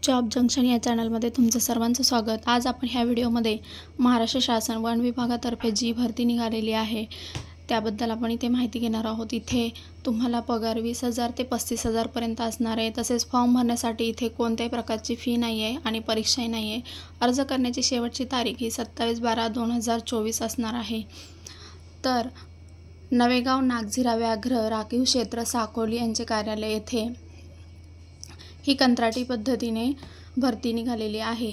Job junction या चॅनलमध्ये तुमचं सर्वांचं स्वागत। आज आपण ह्या व्हिडिओमध्ये महाराष्ट्र शासन वन विभागातर्फे जी भरती निघालेली आहे त्याबद्दल आपण इथे माहिती घेणार आहोत। इथे तुम्हाला पगार 20,000 ते 35,000 पर्यंत असणार आहे। तसेच फॉर्म भरण्यासाठी इथे कोणत्याही प्रकारची फी नाही आहे आणि परीक्षाही नाही आहे। अर्ज करण्याची शेवटची तारीख ही 27/12/2024 असणार आहे। तर नवेगाव नागझिरा व्याघ्र राखीव क्षेत्र साकोली यांचे कार्यालय येथे ही कंत्राटी पद्धतीने भरती निघालेली आहे।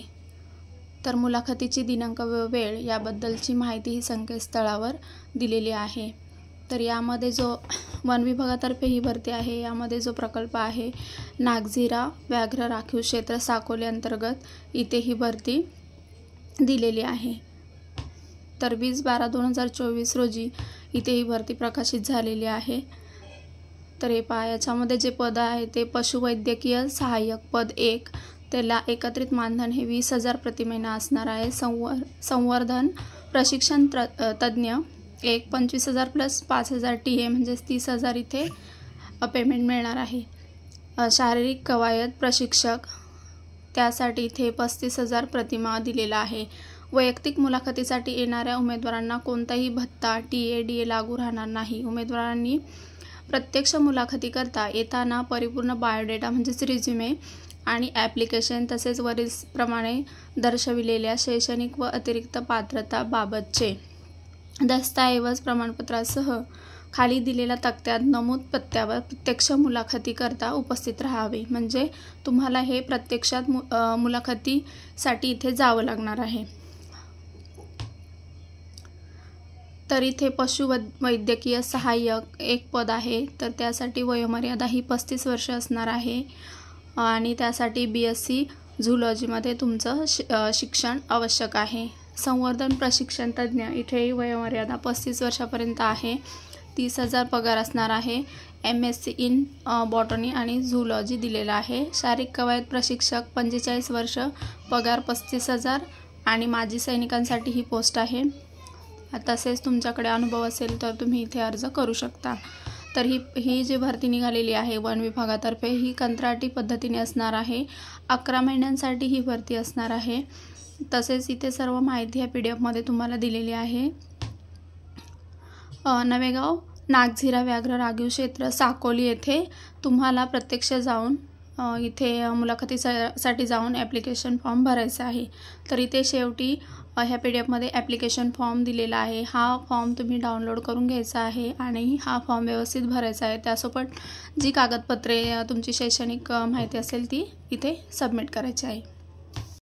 तर मुलाखतीची दिनांक व वेळ याबद्दलची माहिती ही संकेतस्थळावर दिलेली आहे। तर यामध्ये जो वन विभागातर्फे ही भरती आहे, यामध्ये जो प्रकल्प आहे नागझिरा व्याघ्र राखीव क्षेत्र साकोली अंतर्गत इथे ही भरती दिलेली आहे। तर 20/12/2024 रोजी इथे ही भरती प्रकाशित झालेली आहे। तर हे पहा, याच्यामध्ये जे पद आहे ते पशुवैद्यकीय सहाय्यक पद 1, त्याला एकत्रित मानधन हे 20,000 प्रति महिना असणार आहे। संवर्धन प्रशिक्षण तज्ञ 25,000 प्लस 5,000 TA म्हणजे 30,000 इथे पेमेंट मिळणार आहे। शारीरिक कवायत प्रशिक्षक त्यासाठी इथे 35,000 प्रतिमाह दिलेला आहे। वैयक्तिक मुलाखतीसाठी येणाऱ्या उमेदवारांना कोणताही भत्ता TA DA लागू राहणार नाही। उमेदवारांनी प्रत्यक्ष मुलाखतीकरता येताना परिपूर्ण बायोडेटा म्हणजेच रिझ्युमे आणि ॲप्लिकेशन तसेच वरीलप्रमाणे दर्शविलेल्या शैक्षणिक व अतिरिक्त पात्रता बाबतचे दस्तऐवज प्रमाणपत्रासह खाली दिलेल्या तक्त्यात नमूद पत्त्यावर प्रत्यक्ष मुलाखतीकरता उपस्थित राहावे। म्हणजे तुम्हाला हे प्रत्यक्षात मुलाखतीसाठी इथे जावं लागणार आहे। तर इथे पशुवैद्यकीय सहाय्यक 1 पद आहे। तर त्यासाठी वयोमर्यादा ही 35 वर्ष असणार आहे आणि त्यासाठी BSc झूलॉजीमध्ये तुमचं शिक्षण आवश्यक आहे। संवर्धन प्रशिक्षण तज्ञ इथेही वयोमर्यादा 35 वर्षापर्यंत आहे। 30,000 पगार असणार आहे। MSc इन बॉटनी आणि झूलॉजी दिलेला आहे। शारीरिक कवायत प्रशिक्षक 45 वर्ष, पगार 35,000 आणि माजी सैनिकांसाठी ही पोस्ट आहे। तसेच तुमच्याकडे अनुभव असेल तर तुम्ही इथे अर्ज करू शकता। तर ही जी भरती निघालेली आहे वन विभागातर्फे ही कंत्राटी पद्धतीने असणार आहे। 11 महिन्यांसाठी ही भरती असणार आहे। तसेच इथे सर्व माहिती या PDF मध्ये तुम्हाला दिलेली आहे। नवेगाव नागझिरा व्याघ्र राखीव क्षेत्र साकोली येथे तुम्हाला प्रत्यक्ष जाऊन इथे मुलाखतीसाठी जाऊन ॲप्लिकेशन फॉर्म भरायचा आहे। तर इथे शेवटी ह्या PDF मध्ये ॲप्लिकेशन फॉर्म दिलेला आहे। हा फॉर्म तुम्ही डाउनलोड करून घ्यायचा आहे आणि हा फॉर्म व्यवस्थित भरायचा आहे। त्यासोबत जी कागदपत्रे तुमची शैक्षणिक माहिती असेल ती इथे सबमिट करायची आहे।